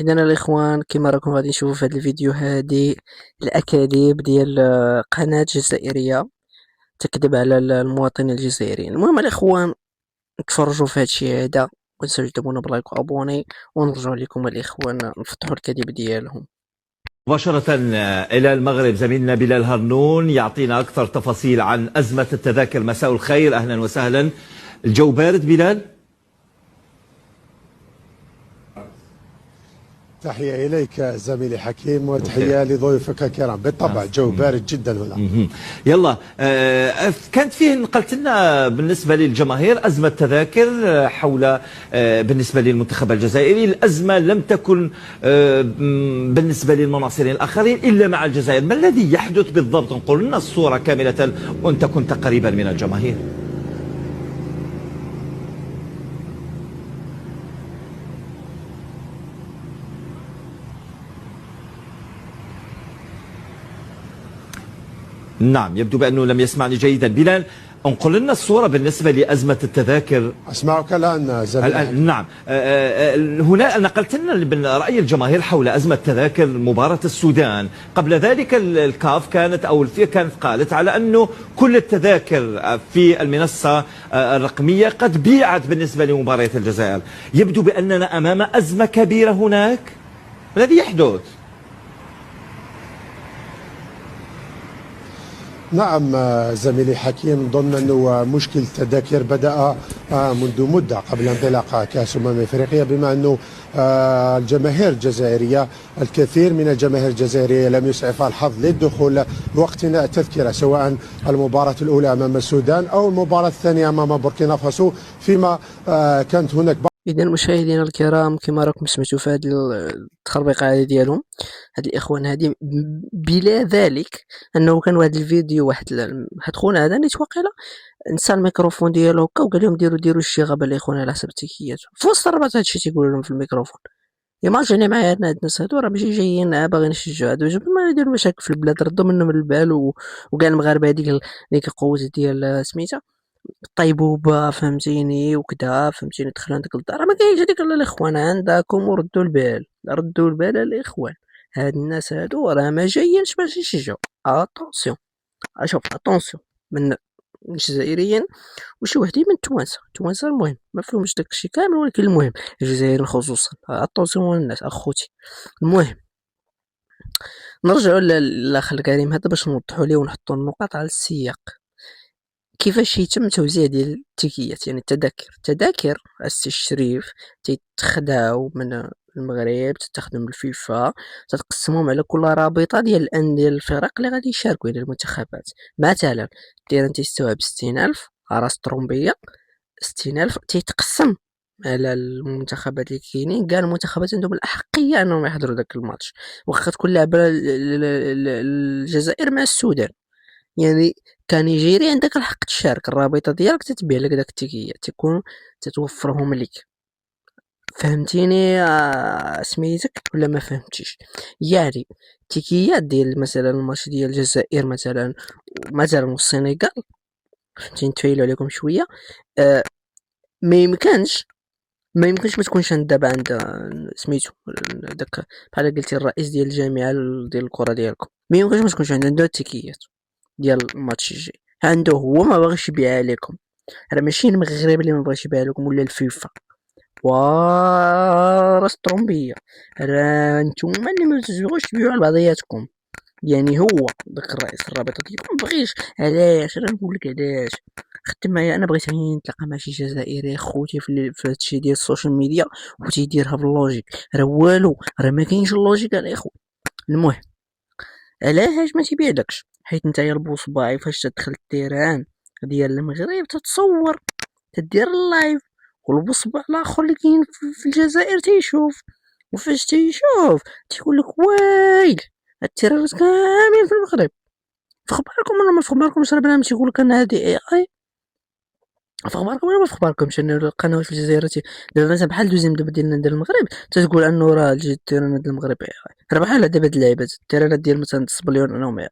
إذن الإخوان كما راكم غادي نشوفوا في هذا الفيديو هذه الأكاذيب ديال قناة جزائرية تكذب على المواطنين الجزائريين. المهم الإخوان نتفرجوا في هذا الشيء هذا وتنساوش دعمونا بلايك وابوني ونرجعوا لكم الإخوان نفتحوا الكذب ديالهم. مباشرة إلى المغرب زميلنا بلال هرنون يعطينا أكثر تفاصيل عن أزمة التذاكر. مساء الخير، أهلا وسهلا. الجو بارد بلال؟ تحية إليك زميلي حكيم وتحية لضيوفك الكرام. بالطبع جو بارد جدا هنا. يلا، كانت فيه نقلت لنا بالنسبة للجماهير أزمة تذاكر حول بالنسبة للمنتخب الجزائري. الأزمة لم تكن بالنسبة للمناصرين الآخرين إلا مع الجزائر. ما الذي يحدث بالضبط؟ نقول لنا الصورة كاملة وأنت كنت قريبا من الجماهير. نعم، يبدو بأنه لم يسمعني جيدا. بلال، انقل لنا الصورة بالنسبة لأزمة التذاكر. أسمعك الآن زميلي. نعم، هنا نقلت لنا رأي الجماهير حول أزمة تذاكر مباراة السودان. قبل ذلك الكاف كانت أو الفيفا كانت قالت على أنه كل التذاكر في المنصة الرقمية قد بيعت بالنسبة لمباريات الجزائر. يبدو بأننا أمام أزمة كبيرة هناك. ما الذي يحدث؟ نعم زميلي حكيم، ضمن أنه مشكل التذاكر بدأ منذ مدة قبل انطلاق كأس أفريقيا، بما أنه الجماهير الجزائرية، الكثير من الجماهير الجزائرية لم يسعفها الحظ للدخول بوقتنا التذكرة، سواء المباراة الأولى أمام السودان أو المباراة الثانية أمام بوركينا فاسو، فيما كانت هناك إذا مشاهدينا الكرام كما راكم سمعتوا في هذه التخربيقة هذه ديالهم هاد الإخوان هادي، بلا ذلك أنه كان واحد الفيديو واحد خونا هذا نيت واقيلا نسى الميكروفون ديالو هكا وقال لهم ديروا الشغب الإخوان على حسب التكيات في وسط الرباط. هادشي تيقولوا لهم في الميكروفون. يماجيني معايا هاد الناس هادو راه ماشي جايين باغيين يشجعوا هادو، جاب ما يديروا مشاكل في البلاد، ردوا منهم البال وكاع المغاربه هذيك القوه ديال سميتها الطيبوبه فهمتيني وكذا فهمتيني، دخلوا عندك للدار ما كاينش هذيك الاخوان عندكم وردوا البال، ردوا البال الاخوان. هاد الناس هادو راه ما جايينش باش يشجعوا. اتونسيون، شوف اتونسيون من الجزائريين وشي وحدين من التوانسه المهم ما فيهمش داكشي كامل، ولكن المهم الجزائريين خصوصا اتونسيون الناس اخوتي. المهم نرجعوا للاخ الكريم هذا باش نوضحوا ليه ونحطوا النقاط على السياق. كيفاش يتم توزيع ديال التيكيات، يعني التذاكر السي الشريف تيتخداو من المغرب، تستخدم الفيفا، تتقسمهم على كل رابطه ديال الفرق اللي غادي يشاركوا، يعني المنتخبات. مثلا التيران تيستوعب 60,000 راس طرومبيه، 60,000 تيتقسم على المنتخبات اللي كاينين. كاع المنتخبات عندهم الاحقيه انهم يحضروا داك الماتش، واخا تكون لعبه الجزائر مع السودان. يعني كنيجيري عندك الحق تشارك، الرابطه ديالك تتبيع لك داك التيكيات، تكون تتوفرهم لك. فهمتيني سميتك ولا ما فهمتيش؟ يعني التيكيات ديال مثلا الماتش ديال الجزائر مثلا والسنغال، فهمتيني نتفايلوا عليكم شويه. ما يمكنش ما تكونش دابا عند سميتو داك بحال قلتي الرئيس ديال الجامعه ديال الكره ديالكم، ما يمكنش ما تكونش عنده التيكيات ديال الماتش الجاي. عنده هو ما باغيش يبيعها لكم، راه ماشي المغرب اللي ما بغاش يبيعها لكم ولا الفيفا راس طرومبيه، راه نتوما اللي ما تزوغوش تبيعوا لبعضياتكم. يعني هو داك الرئيس الرابطه ديالكم ما بغيش. علاش؟ انا نقول لك علاش. خدت معايا انا بغيت نتلاقى مع شي جزائري خوتي في هادشي ديال السوشيال ميديا وتيديرها باللوجيك، راه والو، راه ما كاينش اللوجيك الاخوه. المهم علاش ما تيبيعلكش؟ حيت نتايا بصباعي فاش تدخل التيران ديال المغرب تتصور، تدير اللايف، والبصبع الاخر اللي كاين في الجزائر تيشوف، وفاش تيشوف تيقول لك وايل التيرانات كامل في المغرب. في اخباركم ولا ما في اخباركمش؟ راه بنادم تيقول لك انا هادي اي في اخباركم ولا ما في اخباركمش ان القنوات في الجزائر دابا مثلا بحال دوزيام دابا ديالنا ديال المغرب تتقول انه راه التيرانات ديال المغرب اي راه بحال دابا هاد اللعيبات التيرانات ديال مثلا السبليون انهم اي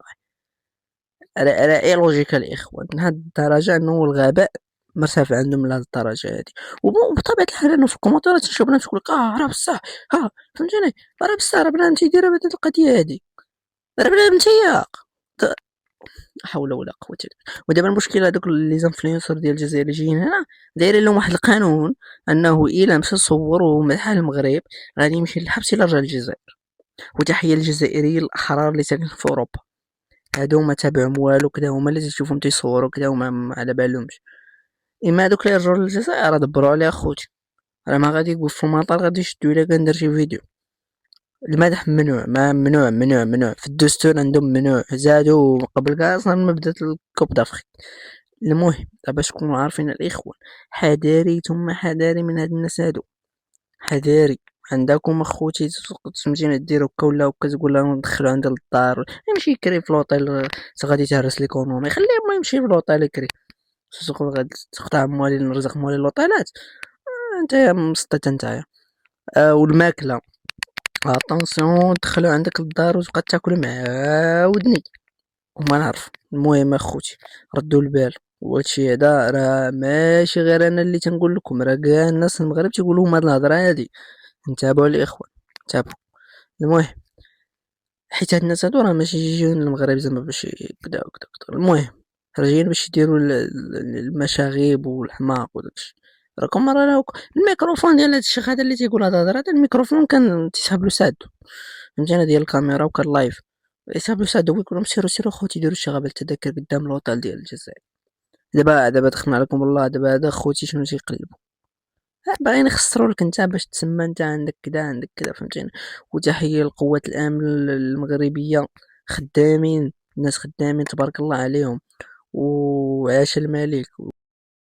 راه ايه لوجيكا الاخوان لهاد الدرجه انه الغباء مرتفع عندهم لهاد الدرجة هادي. وبطبيعة الحال أنا في الكومنتات نشوف بنات تقول لك راه بصح، فهمتيني، راه بصح، راه بنادم تيديرها بهاد القضية هادي، راه بنادم تياق. لا حول ولا قوة إلا بالله. ودابا المشكل هادوك لي زانفلونسور ديال الجزائر اللي جايين هنا دايرين لهم واحد القانون أنه إلا مشى صور ومدح المغرب غادي يمشي للحبس إلا رجع للجزائر. وتحية للجزائريين الأحرار اللي ساكنين في أوروبا، هادو ما تابعهم والو كدا، هما اللي تشوفهم تيصوروا كدا وما على بالهمش. إما هادوك اللي يرجعوا للجزائر راه دبروا عليها خوتي، راه ما غادي يوقف في المطار غادي يشدو إلا كان دار شي فيديو. المدح ممنوع، ما ممنوع ممنوع ممنوع في الدستور عندهم ممنوع، زادوا قبل كاع أصلا ما بدات الكوب دافريك. المهم باش نكونوا عارفين الإخوة، حذاري ثم حذاري من هاد الناس هادو، حذاري. عندكم اخوتي فهمتيني ديروا هكا ولا هكا تقول لهم ندخلو عندي للدار، يمشي يكري في لوطيل، غادي تهرس ليكونومي، خليه ما يمشي في لوطيل يكري، سوق غادي تقطع موالين الرزق موالين اللوطيلات. نتايا مسطيت نتايا. والماكلة اتونسيون دخلو عندك للدار وتبقى تاكل مع ودني وما نعرف. المهم اخوتي ردوا البال، وهادشي هذا راه ماشي غير انا اللي تنقول لكم، راه كاع الناس المغرب تيقولوا هاد الهضره هادي. انتبهوا الاخوان، انتبهوا. المهم حيت هاد الناس هادو راه ماشي جايين للمغرب زعما باش كدا وكدا وكدا، المهم راه جايين باش يديروا المشاغب والحماق وداكشي. راكم راه الميكروفون ديال هاد الشيخ هذا اللي تيقول هاد الهضره، هذا الميكروفون كان تيسحب له سادو، فهمتينا، ديال الكاميرا وكان لايف يسحب له سادو ويقول لهم سيروا خوتي ديروا شي غابه التذاكر قدام لوطال ديال الجزائر. دابا دخلنا عليكم والله، دابا هذا خوتي شنو تيقلبوا، باغيين يخسروا لك انت باش تسمى انت عندك كدا عندك كدا، فهمتيني. وتحية لقوات الامن المغربية، خدامين، الناس خدامين تبارك الله عليهم، وعاش الملك.